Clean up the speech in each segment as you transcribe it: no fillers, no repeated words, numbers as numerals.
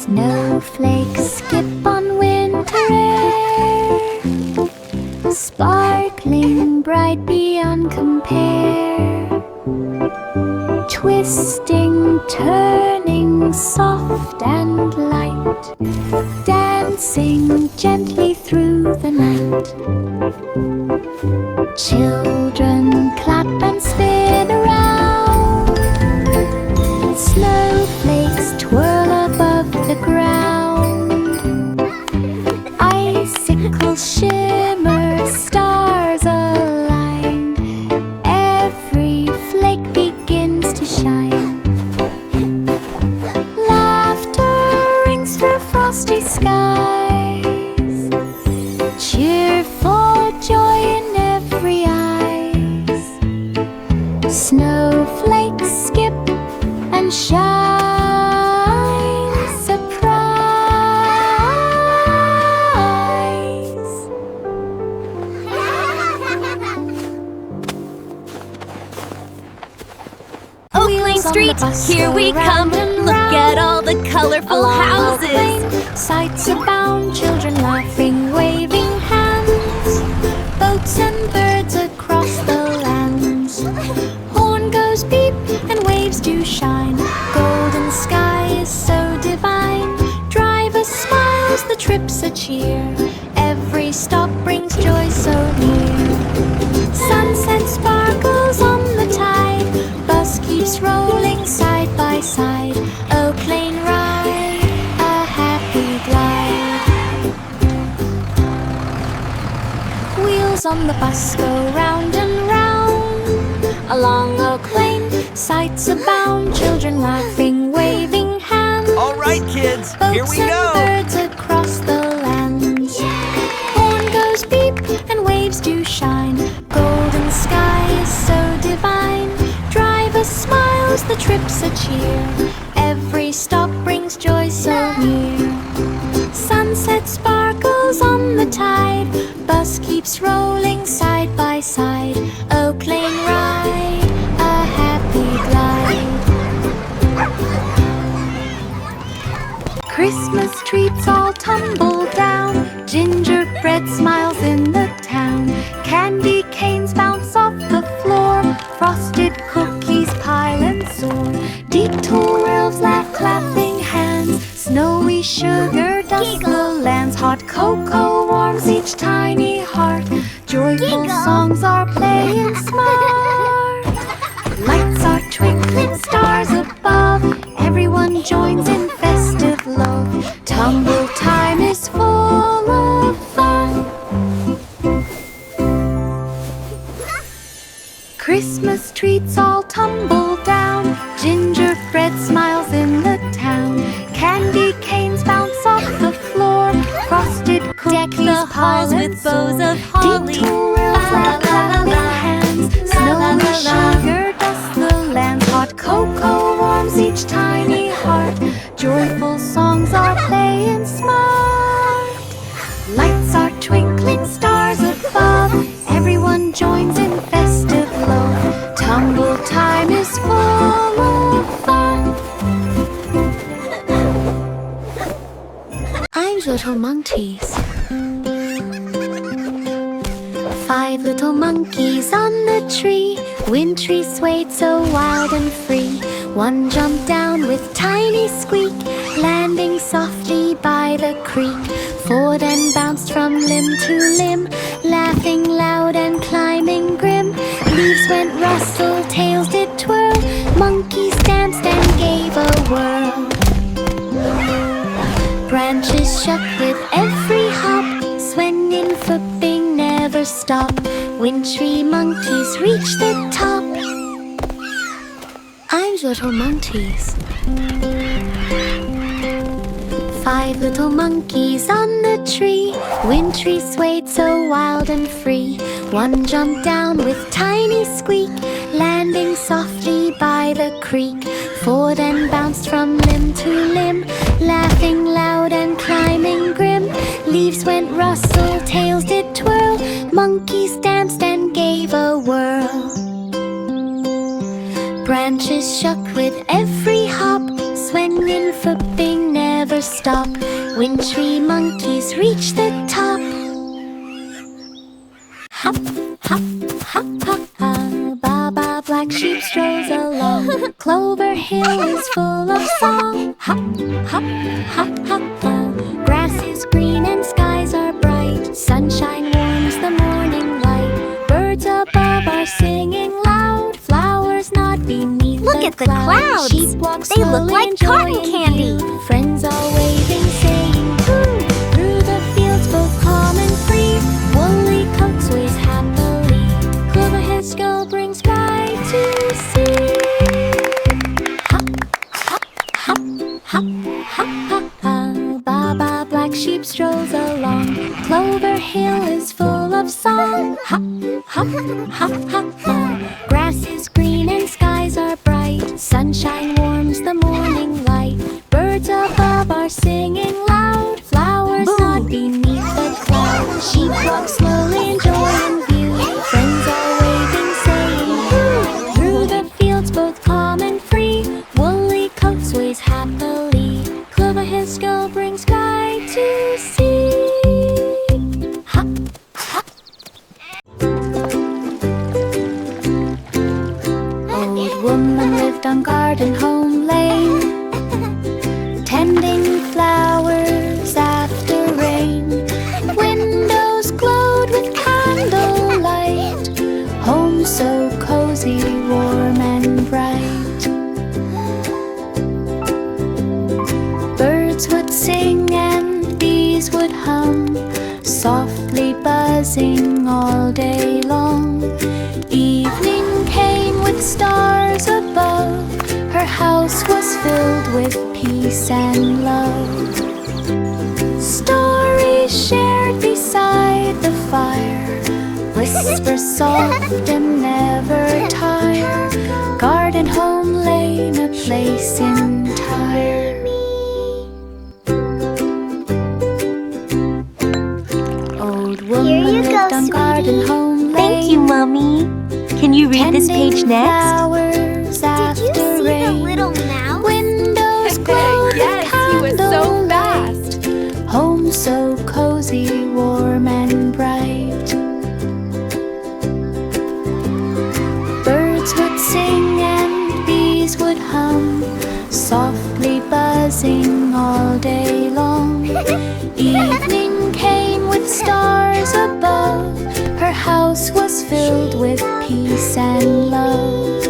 Snowflake skip on winter air, sparkling bright beyond compare. Twisting, turning, soft and light, dancing gently through the night. Children clap and spin around, snowflakes twirl above the ground. Icicles shimmer, stars align, every flake begins to shine. Laughter rings through frosty skies, cheerful joy in every eyes. Snowflakes skip and shine, surprise. Oak Street, here we come. Look at all the colorful houses. Sights abound, children laughing, waving hands. Boats and birds across the lands. Horn goes beep and waves do shine. Golden sky is so divine. Driver smiles, the trip's a cheer. Every stop brings joy so near. Sunset sparkles on the tide. Bus keeps rolling side by side. Oak Lane ride, a happy glide. Wheels on the bus go round and round. Along Oak Lane, sights abound. Children laughing, waving hands. All right, kids, here we Boats go. and birds across the lands. Horn goes beep and waves do shine. Golden sky is so divine. Driver smiles, the trip's a cheer. Every stop brings joy so near. Sunset sparkles on the tide. Bus keeps rolling side by side. Oak Lane ride, a happy glide. Christmas treats all tumble down. Gingerbread smiles in the town. Candy canes bounce off the floor. Frosted cookies pile and soar. Detour elves laugh, clapping hands. Snowy sugar dust the lands. Hot cocoa warms each tiny heart. Joyful songs are playing smart. Lights are twinkling, stars above. Everyone joins in festive love. Tumble time is full of fun. Christmas treats all tumble down. Gingerbread smiles in the town. Candy canes bounce off the floor. Frosted cookies Deck the halls pile with and bows soar. of holly. Detour elves laugh, clapping hands. Snowy sugar dust the lands. Hot cocoa warms each tiny heart. Joyful songs are playing smart. Lights are twinkling, stars above. Everyone joins in festive love. Tumble time is full of fun. I'm little monkeys. 5 little monkeys on the tree. Wintry swayed so wild and free. One jumped down with tiny squeak, landing softly by the creek. 4 then bounced from limb to limb, laughing loud and climbing grim. Leaves went rustle, tails did twirl. Monkeys danced and gave a whirl. Branches shook with every hop. Swinging, flipping, never stop. Wintry monkeys reach the top. I'm little monkeys. 5 little monkeys on the tree. Wintry swayed so wild and free. One jumped down with tiny squeak, landing softly by the creek. 4 then bounced from limb to limb, laughing loud and climbing grim. Leaves went rustle, tails did twirl. Monkeys danced and gave a whirl. Branches shook with every hop. Swinging, flipping, never stop when tree monkeys reach the top. Hop, hop, hop, hop, hop. Baba Black Sheep strolls along. Clover Hill is full of song. Hop, hop, hop, hop, hop. Grass is green and skies are bright. Sunshine warms the morning light. Birds above are singing loud. Flowers nod beneath Look the at the clouds. Sheep walk They look slowly, like cotton enjoying candy. view. Friends all waving, saying "Woo!" Through the fields both calm and free. Woolly coats waves happily. Clover his skull brings sky to see. Hop, hop, hop, hop, hop, hop, hop. Baba Black Sheep strolls along. Clover Hill is full of song. Hop, hop, hop, hop, hop. Grass is green and skies are bright. Sunshine warms the morning light. Birds above are singing loud. Flowers nod beneath the cloud. Sheep walk slowly, enjoying view. Friends all waving, saying "Woo!" Through the fields both calm and free. Woolly coats waves happily. Clover his skull brings sky to see. Hop, hop. Old woman lived on Garden Home Lane, tending flowers after rain. Windows glowed with candlelight. Home so cozy, warm and bright. Birds would sing and bees would hum, softly buzzing all day long. Evening came with stars above. Her house was filled with peace and love. Stories shared beside the fire, whisper soft and never tire. Garden Home Lane, a place entire. Old woman lived on Garden Home Lane. Thank you, Mommy. Can you read this page next? Flowers after Did you see rain. the little mouse? Windows glowed Yes, with he was so candlelight. Home so cozy, warm and bright. Birds would sing and bees would hum, softly buzzing all day long. Evening came with stars above. Her house was filled with peace and love.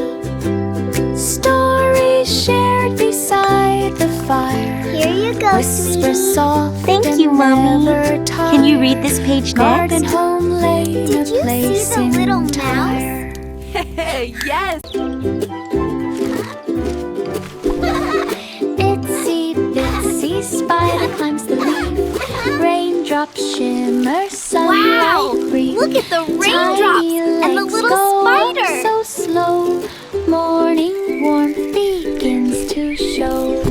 Stories shared beside the fire, Here you go, whisper sweetie. soft Thank and you, Mommy. never tire. Can you read this page Garden next? Home Lane, Did a you place see the little entire. Yes! Itsy bitsy spider climbs the leaf. Raindrops shimmer, sunlight brief. Look at the Tiny raindrops and the legs little go spider. so slow. Morning warmth begins to show.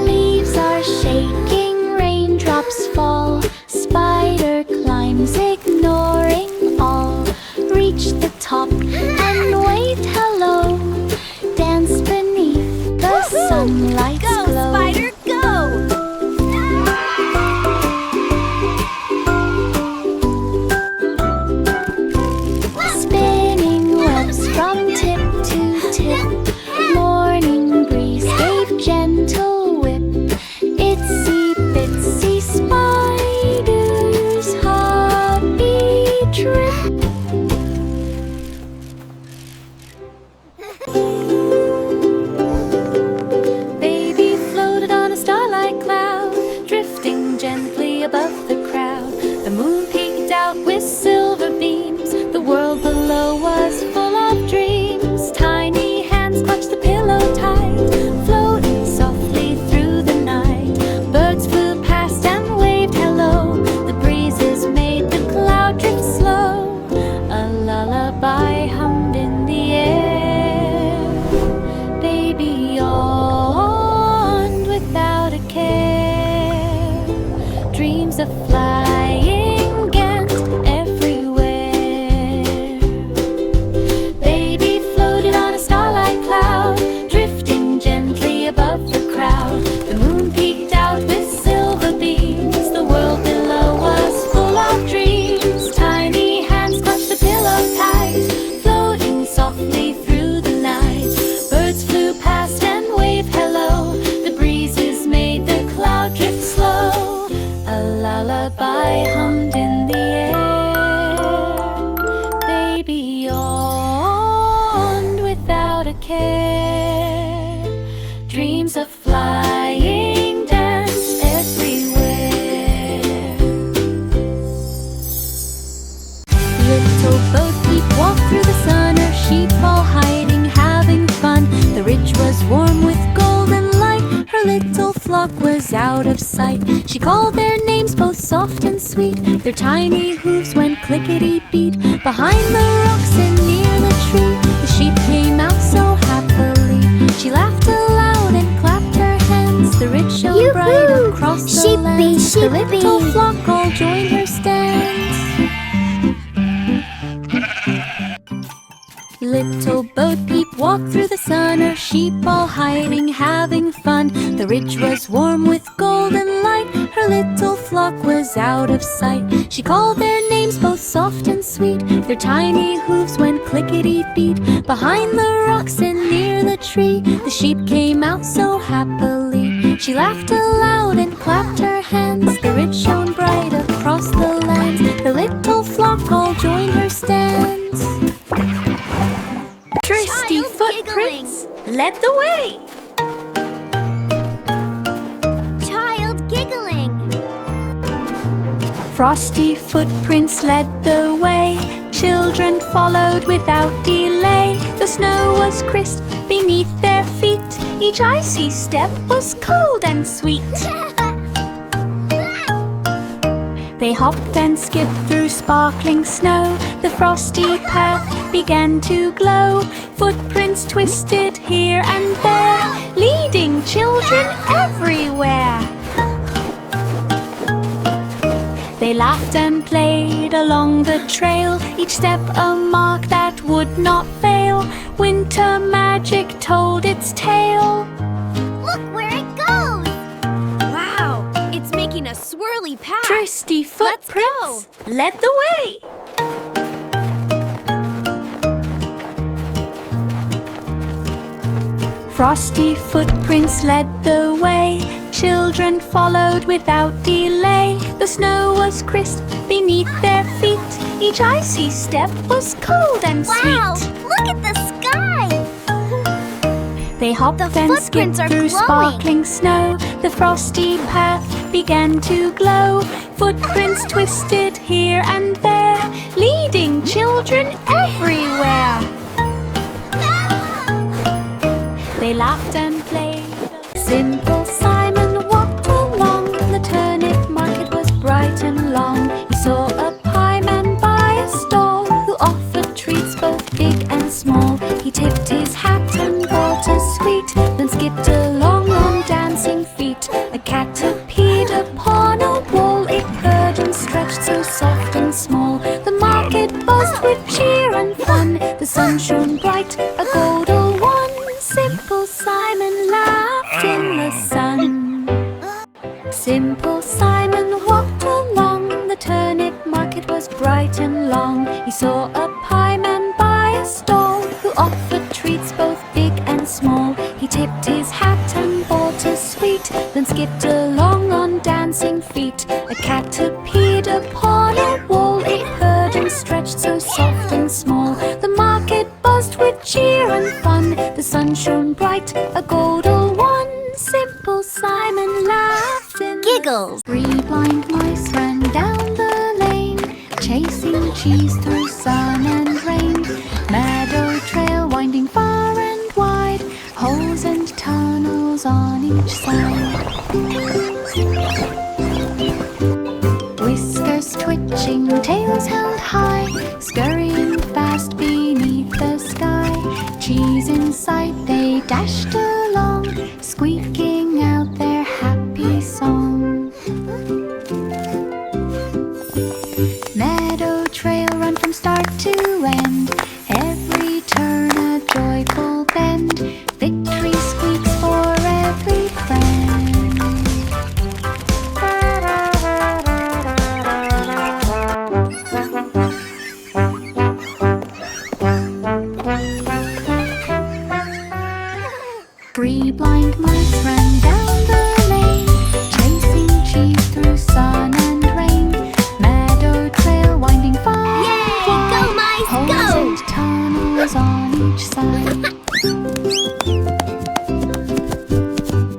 Leaves are shaking, raindrops fall. Spider climbs, ignoring all. Reach the top and wave hello. Dance beneath the sunlight's Go, glow. spider, go! Spinning webs from tip to tip. Morning breeze gave gentle whip. Itsy bitsy spiders happy trip. Baby floated on a starlight cloud, drifting gently above the crowd. The moon peeked out with silver beams. The world below was full of dreams. Tiny hands clutched the pillow tight, floating softly through the night. Birds flew past and waved hello. The breezes made the cloud drift slow. A lullaby hummed in the air. Baby yawned without a care. Dreams of flying Ghent everywhere. was out of sight. She called their names both soft and sweet. Their tiny hooves went clickety-beat. Behind the rocks and near the tree, the sheep came out so happily. She laughed aloud and clapped her hands. The rich shone bright across the lands. The little flock all joined her stands. Little Bo Peep walked through the sun, her sheep all hiding, having fun. The ridge was warm with golden light, her little flock was out of sight. She called their names both soft and sweet. Their tiny hooves went clickety-beat. Behind the rocks and near the tree, the sheep came out so happily. She laughed aloud and clapped her hands. The ridge shone bright across the lands. The little flock all joined her stands. Twisty footprints led the way. Child giggling. Frosty footprints led the way. Children followed without delay. The snow was crisp beneath their feet. Each icy step was cold and sweet. They hopped and skipped through sparkling snow. The frosty path began to glow. Footprints twisted here and there, leading children everywhere. They laughed and played along the trail, each step a mark that would not fail. Winter magic told its tale. Look where it goes! Wow, it's making a swirly path. Twisty footprints led the way. Frosty footprints led the way. Children followed without delay. The snow was crisp beneath their feet. Each icy step was cold and Wow, sweet. look at the sky! They hopped and skipped footprints are through glowing. sparkling snow. The frosty path began to glow. Footprints twisted here and there, leading children everywhere. They laughed and played. Simple Simon walked along. The turnip market was bright and long. He saw a pie man by a stall, who offered treats both big and small. He tipped his hat and bought a sweet, then skipped along on dancing feet. A cat appeared upon a wall. It purred and stretched so soft and small. The market buzzed with cheer and fun. The sun shone bright, a golden one. Simple Simon laughed in the sun. Simple Simon walked along. The turnip market was bright and long. He saw a pie man by a stall, who offered treats both big and small. He tipped his hat and bought a sweet, then skipped along on dancing feet. A cat appeared upon a wall. It purred and stretched so soft and small. The market buzzed with cheer and fun. The sun shone bright, a golden one. Simple Simon laughed in Giggles. 3 blind mice ran down the lane, chasing cheese through sun and rain. Meadow trail winding far and wide, holes and tunnels on each side. Whiskers twitching, tails held high, scurrying fast beneath the sky. Cheese in sight, they dashed along, squeaking out their happy song. Meadow trail run from start to end, every turn a joyful bend. Victory squeaks for every friend. Three blind mice ran down the lane, chasing cheese through sun and rain. Meadow trail winding far Yay! and wide, Go mice, holes go! and tunnels on each side.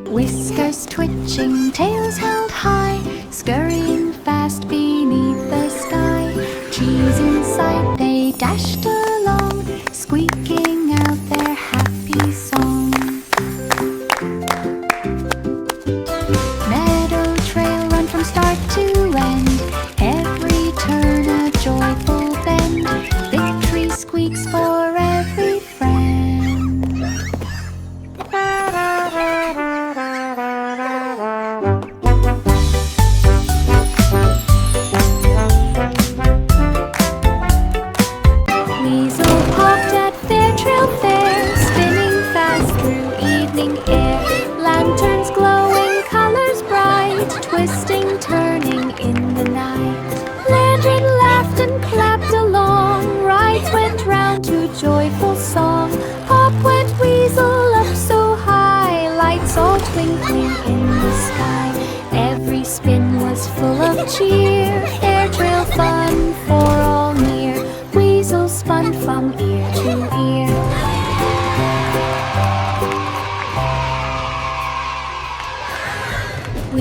Whiskers twitching, tails held high, scurrying fast beneath the sky. Cheese in sight, they dashed along, squeaking out their happy song.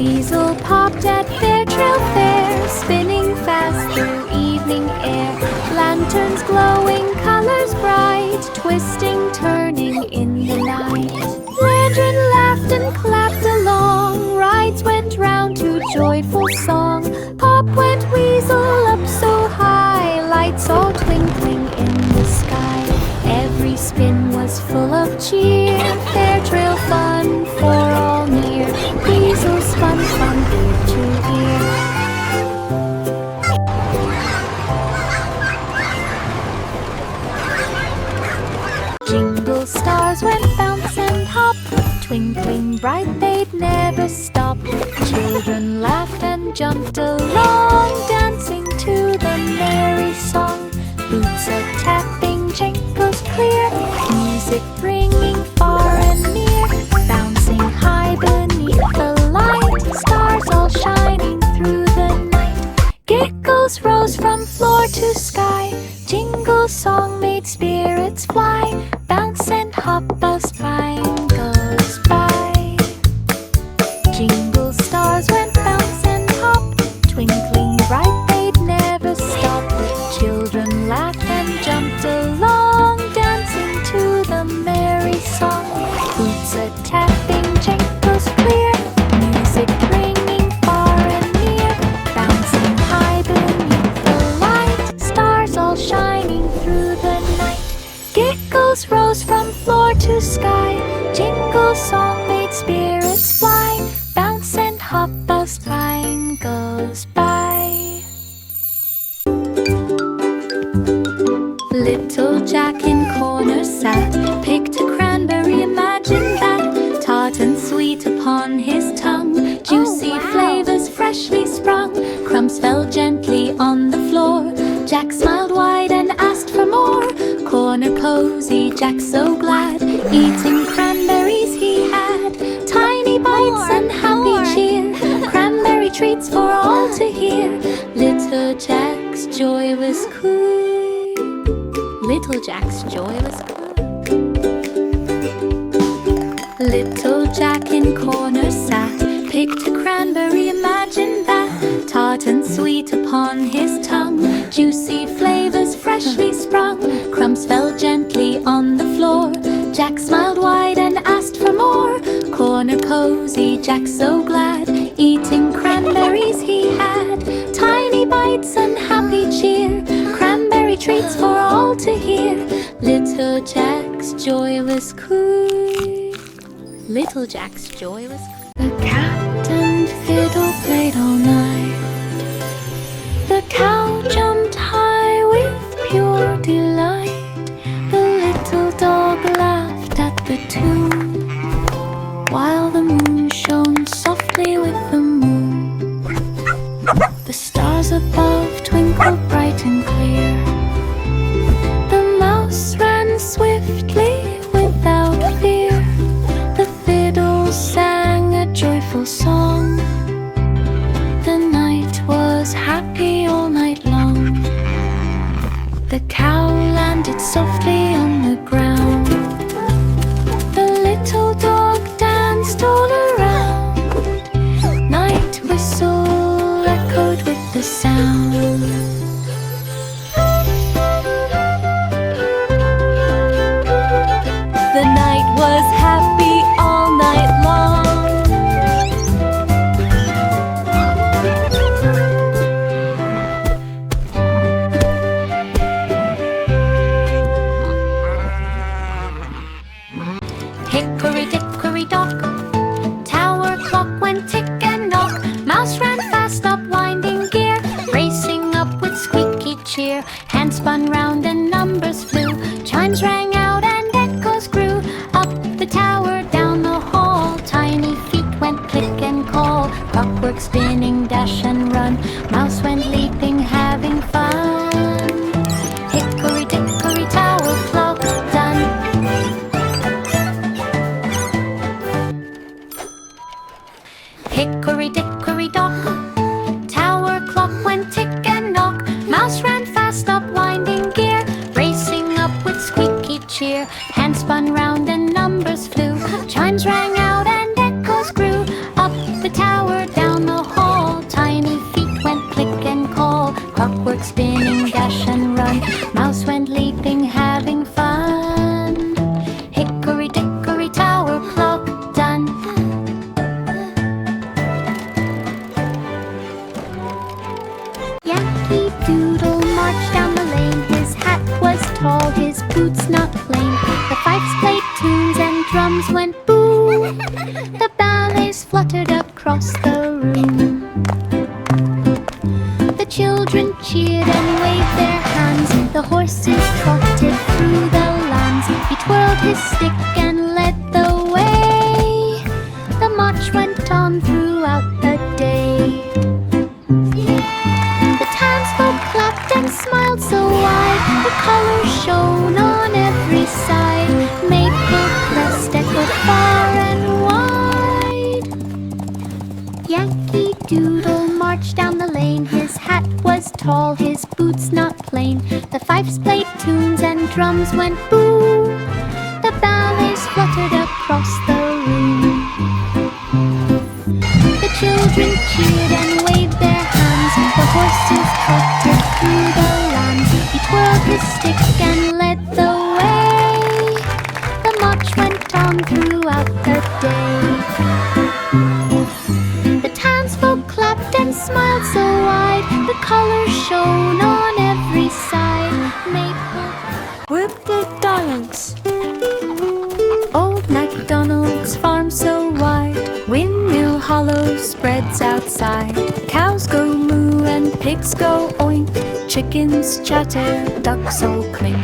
Weasel popped at Fair Trail Fair, spinning fast through evening air. Lanterns glowing, colors bright, twisting, turning in the night. Lantern laughed and clapped along, rides went round to joyful song. Pop went Weasel up so high, lights all twinkling in the sky. Every spin was full of cheer, Fair Trail fun for all near. Weasel spun from ear to ear. Jingle stars went bounce and hop, twinkling bright they'd never stop. Children laughed and jumped along, dancing to the merry song. Boots a-tapping, jingles clear, music ringing far and near. Bouncing high beneath the light, stars all shining through the night. Giggles rose from floor to sky, jingle song made spirits fly. Bounce and hop as time goes by. Jingle stars went bounce and hop, twinkling bright they'd never stop. Children laughed and jumped along, dancing to the merry song. Boots a-tapping, jingles clear, music ringing far and near. Bouncing high beneath the light, stars all shining through the night. Giggles rose from floor to sky, jingle song made spirits fly. Bounce and hop as time goes by. Little Jack in corner sat, picked a cranberry, imagine that. Tart and sweet upon his tongue, juicy flavors freshly sprung. Crumbs fell gently on the floor, Jack smiled wide and asked for more. Corner cozy, Jack so glad, eating cranberries he had. Tiny bites and happy cheer, cranberry treats for all to hear. Little Jack's joy was cool. Little Jack's joy was cool. Little Jack in corner sat, picked a cranberry, imagine that. Tart and sweet upon his tongue, juicy flavors freshly sprung. Crumbs fell gently on the floor, Jack smiled wide and asked for more. Corner cozy, Jack so glad, eating cranberries he had. Tiny bites and happy cheer, cranberry treats for all to hear. Little Jack's joy was cool. Little Jack's joy was cool. The cat and fiddle played all night. The cow jumped high with pure delight. The little dog laughed at the tune, while the moon shone softly with the moon. The stars above twinkled bright and clear. The mouse ran swiftly without fear. The fiddle sang a joyful song. The night was happy all night long. The cow landed softly on the ground. The little dog danced all around. Night whistle echoed with the sound. The night was happy all night long. Hickory dickory dock, tower clock went tick and knock. Mouse ran fast up winding gear, racing up with squeaky cheer. Hands spun round and numbers flew, chimes rang out and echoes grew. Up the tower, down the hall, tiny feet went click and call. Clockwork spinning, dash and run, mouse went leaping, having fun. Hickory dickory tower clock done. Hickory dickory dock, tower clock went tick and knock. Mouse ran fast up winding gear, racing up with squeaky cheer. Hands spun round and numbers flew, chimes rang out and echoes grew. Up the tower, spinning, dash and run. Mouse went leaping, having fun. Hickory dickory tower clock, done. Yankee Doodle marched down the lane. His hat was tall, his boots not plain. The fifes played tunes and drums went boo. The ballets fluttered across the room. The children cheered and waved their hands. The horses trotted through the lands. He twirled his stick and led the way. The march went on throughout the day. The townsfolk clapped and smiled so wide. The colors shone on every side. Maple crest echoed far and wide. Yankee Doodle marched down the lane. His hat was tall, his boots not plain. The fifes played tunes and drums went boo. The ballets fluttered across the room. The children cheered and waved their hands. The horses trotted through the lands. He twirled his stick and led the way. The march went on throughout the day. The townsfolk clapped and smiled so wide. The colors shone on every side. Maple With the Donalds. Old MacDonald's farm so wide. Windmill hollow spreads outside. Cows go moo and pigs go oink. Chickens chatter, ducks all clink.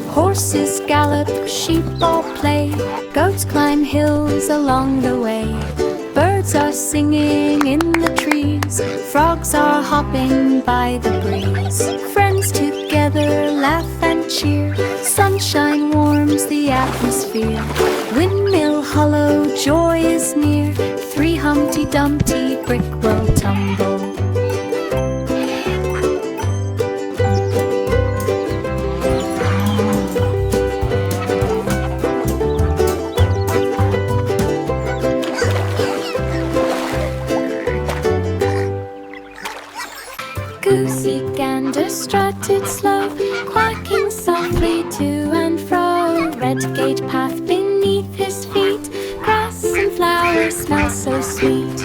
Horses gallop, sheep all play. Goats climb hills along the way. Birds are singing in the trees. Frogs are hopping by the breeze. Friends together laugh and cheer. Sunshine warms the atmosphere. Windmill hollow, joy is near. 3 Humpty Dumpty brick will tumble. Goosey Gander strutted slow, quacking softly to and fro. Red gate path beneath his feet. Grass and flowers smell so sweet.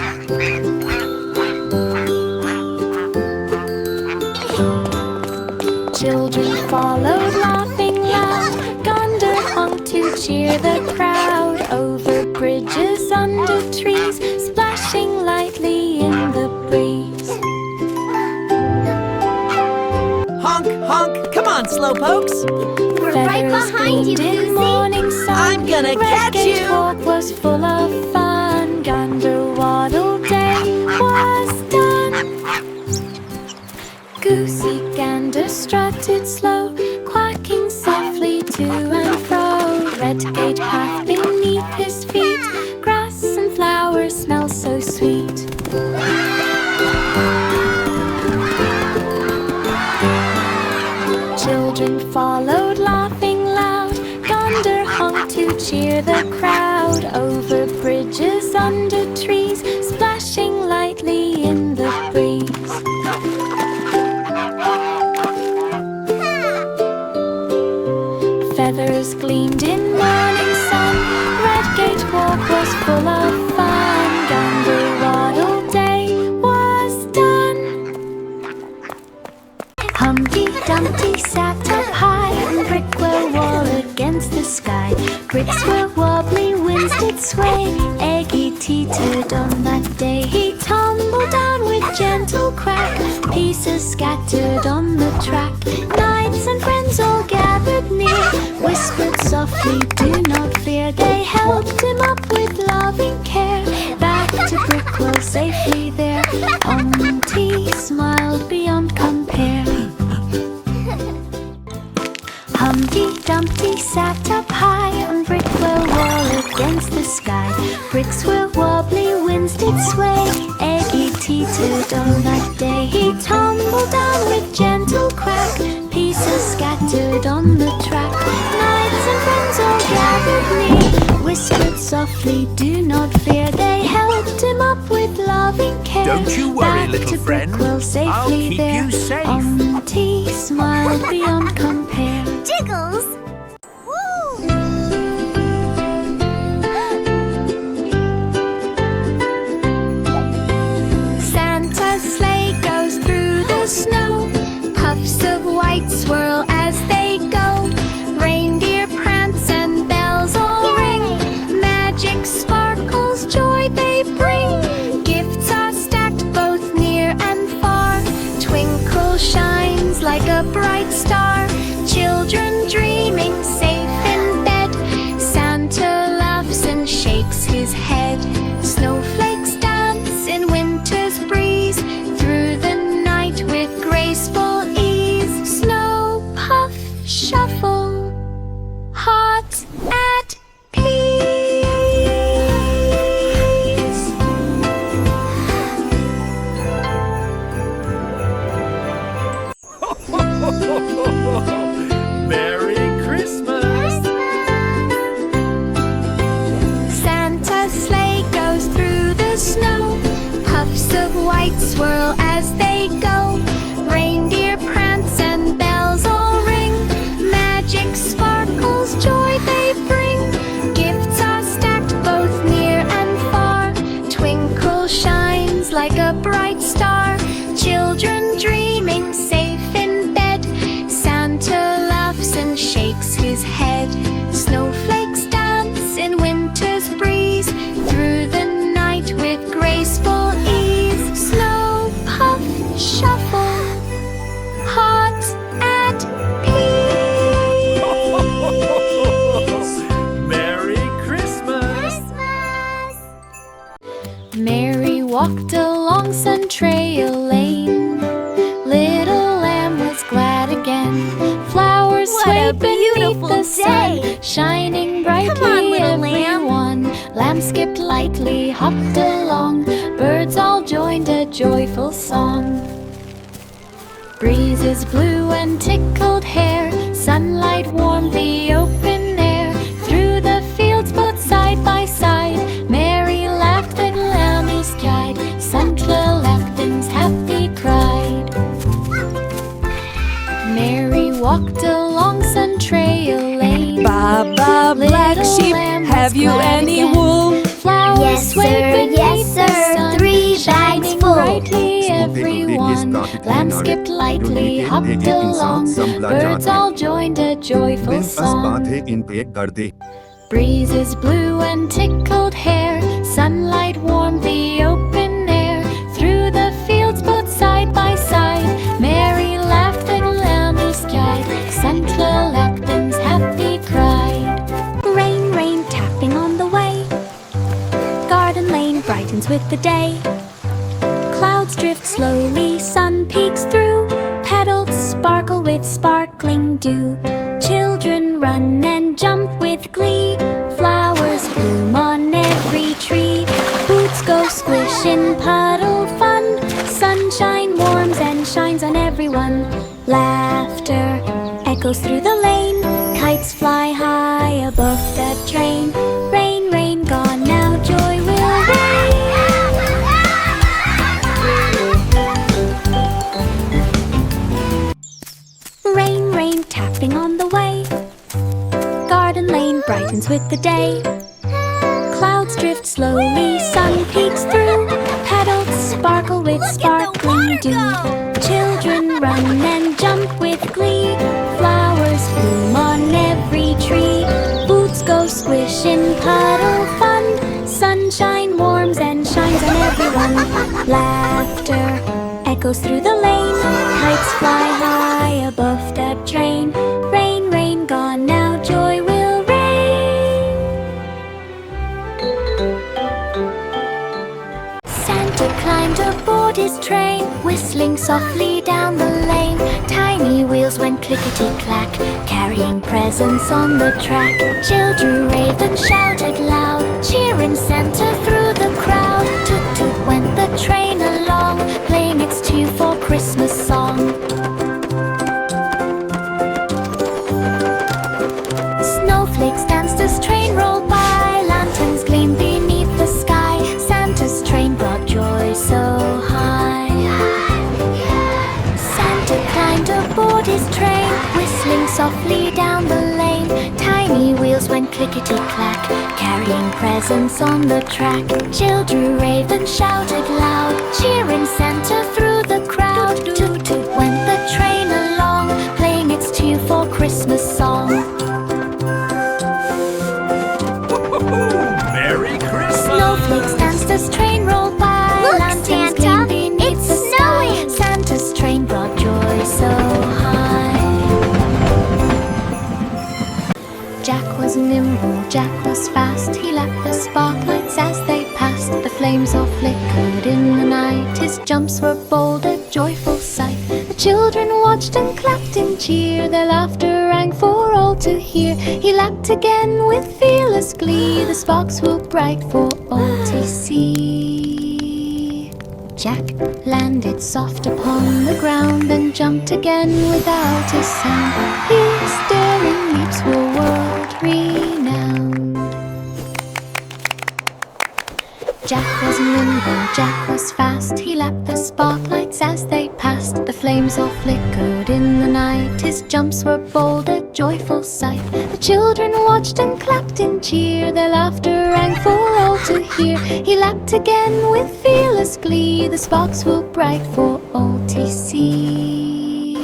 Children followed, laughing loud. Gander honked to cheer the crowd. Over bridges, under trees, splashing lightly in the breeze. Honk, honk. Come on, slowpokes. We're right behind you, in Goosey. morning sun. I'm gonna catch Redgate you. Walk was full of fun. Gander Waddle Day was done. Goosey Gander strutted slow, quacking softly to and fro. Red gate path beneath his feet. Grass and flowers smell so sweet. Children followed, laughing loud. Gander honked to cheer the crowd. Over bridges, under trees, splashing lightly in the breeze. Feathers gleamed in morning sun. Redgate Walk was full of fun. Gander Waddle Day was done. Humpty Dumpty sat up high on Brickwell Wall against the sky. Bricks were wobbly, winds did sway. Eggy teetered on that day. He tumbled down with gentle crack. Pieces scattered on the track. Knights and friends all gathered near. Whispered softly, do not fear. They helped him up with loving care. Back to Brickwell safely there. Humpty smiled beyond compare. Humpty Dumpty sat up high on Brickwell Wall against the sky. Bricks were wobbly, winds did sway. Eggy teetered on that day. He tumbled down with gentle crack. Pieces scattered on the track. Knights and friends all gathered near. Whispered softly, do not fear. They held Don't you worry, Back little to friend. Brookville I'll safely keep there. you safe. Auntie smiled beyond compare. Jiggles! Santa's sleigh goes through the snow. Puffs of white swirl as they go. Reindeer prance and bells all ring. Magic sparkles, joy they bring. Gifts are stacked both near and far. Twinkle shines like a bright star. Children dreaming safe in bed. Santa laughs and shakes his head. Snowflakes dance in winter's breeze. Through the night with graceful ease. Snow puff shuffle, hearts at peace. Merry Christmas! Santa's sleigh goes through the snow. Puffs of white swirl as they go. Reindeer prance and bells all ring. Magic sparkles, joy they bring. Gifts are stacked both near and far. Twinkle shines like a bright star. Children dreaming safe in bed. Santa laughs and shakes his head. Snowflakes dance in winter's breeze. Through the night with graceful ease. Snow puff shuffle, hearts at peace. Merry Christmas! Mary walked along Suntrail Lane. Little lamb was glad again. Flowers What swayed a beneath beautiful the sun, day. shining brightly. Come on, little lamb. everyone. Lamb skipped lightly, hopped along. Birds all joined a joyful song. Breezes blew and tickled hair. Sunlight warmed the open air. Through the fields both side by side, Mary laughed and Lammy's cried. Santa Lapton's happy cried. Mary walked along Suntrail Lane. Baba, black Little sheep, lamb have was you glad any again. wool? Flowers Yes, swayed sir, beneath yes, the sir. sun, 3 bags shining full. brightly everyone. Lamb skipped lightly, hopped along. Birds all joined a joyful song. Breezes blew and tickled hair. Sunlight warmed the open air. Through the fields both side by side, Mary laughed and Lammy's cried. Santa Lapton's happy cried. Rain, rain, tapping on the way. Garden lane brightens with the day. Clouds drift slowly, sun peeks through. Petals sparkle with sparkling dew. Children run and jump with glee. Flowers bloom on every tree. Boots go squish in puddle fun. Sunshine warms and shines on everyone. Laughter echoes through the lane. Kites fly high above the train. Rain, rain, gone now, joy will reign. Rain, rain, tapping on the way. Garden lane brightens with the day. Clouds drift slowly, sun peeks through. Petals sparkle with sparkling dew. Children run and jump with glee. Flowers bloom on every tree. Boots go squish in puddle fun. Sunshine warms and shines on everyone. Laughter echoes through the lane. Kites fly high above the train. Rain, rain, gone now, joy will reign. Santa climbed aboard his train, whistling softly down the lane. Tiny wheels went clickety-clack, carrying presents on the track. Children raved and shouted loud, cheering Santa through the crowd. Toot-toot went the train along, playing its cheerful Christmas song. Snowflakes danced as train rolled by. Lanterns gleamed beneath the sky. Santa's train brought joy so softly down the lane. Tiny wheels went clickety-clack, carrying presents on the track. Children raved and shouted loud, cheering Santa through the crowd. Toot-toot went the train along, playing its cheerful Christmas song. Merry Christmas! Snowflakes danced as train rolled by. Look, Lanterns Santa, gleamed beneath it's the sky. snowing. Santa's train brought joy so high. Jack was nimble, Jack was fast. He lapped the sparklights as they passed. The flames all flickered in the night. His jumps were bold, a joyful sight. The children watched and clapped in cheer. Their laughter rang for all to hear. He lapped again with fearless glee. The sparks were bright for all to see. Jack landed soft upon the ground and jumped again without a sound. His daring leaps were world renowned. Jack was nimble, Jack was fast. He lapped the sparklights as they passed. The flames all flickered in the night. His jumps were bold, a joyful sight. The children watched and clapped in cheer. Their laughter rang for all to hear. He lapped again with fearless glee. The sparks were bright for all to see.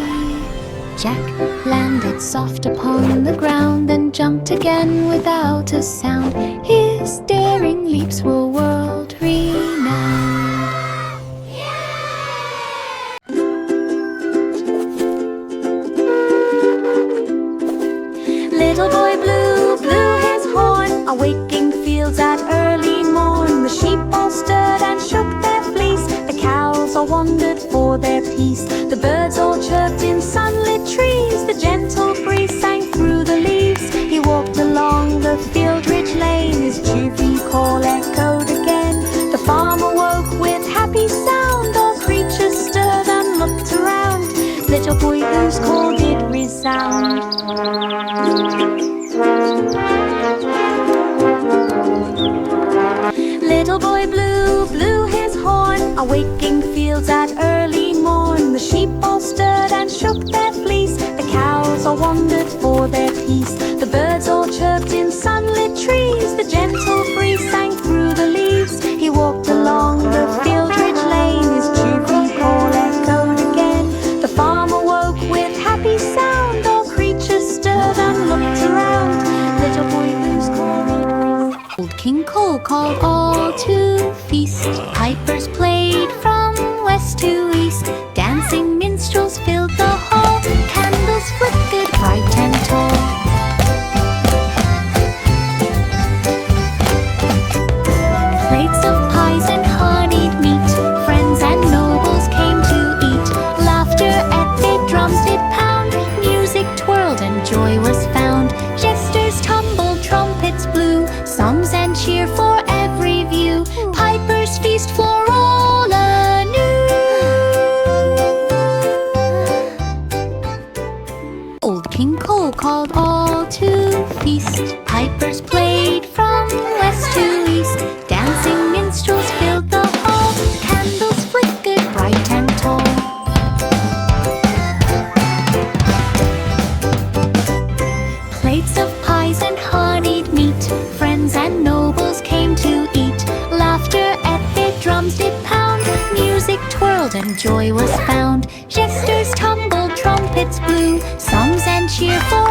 Jack landed soft upon the ground and jumped again without a sound. His daring leaps were world renowned. Little boy Blue blew his horn, awaking fields at early morn. The sheep all stirred and shook their fleece. The cows all wandered for their peace. The birds all chirped in sunlit trees. The gentle breeze sang through the leaves. He walked along the field ridge lane. His cheery call echoed again. The farmer woke with happy sound. All creatures stirred and looked around. Little boy Blue's call did resound. Little boy Blue blew his horn, awaking fields at early morn. The sheep all stirred and shook their fleece. The cows all wandered for their peace. The birds all chirped in sunlit trees. The gentle breeze sang through the leaves. He walked along the field ridge lane. His cheery call echoed again. The farmer woke with happy sound. All creatures stirred and looked around. Little boy Blue's call did resound. Old King Cole called all to feast. Pipers played from west to east. Dancing minstrels filled the hall. Candles flickered bright and tall. Plates of pies and honeyed meat. Friends and nobles came to eat. Laughter at their drums did pound. Music twirled and joy was found. Jesters tumbled, trumpets blew. Songs and cheer for every view. Pipers feast for all anew. Old King Cole called all to feast. Pipers played from west to east. Dancing minstrels filled the hall. Candles flickered bright and tall. Plates of pies and honeyed meat. Friends and nobles came to eat. Laughter at their drums did pound. Music twirled and joy was found. Jesters tumbled, trumpets blew. Songs and cheer for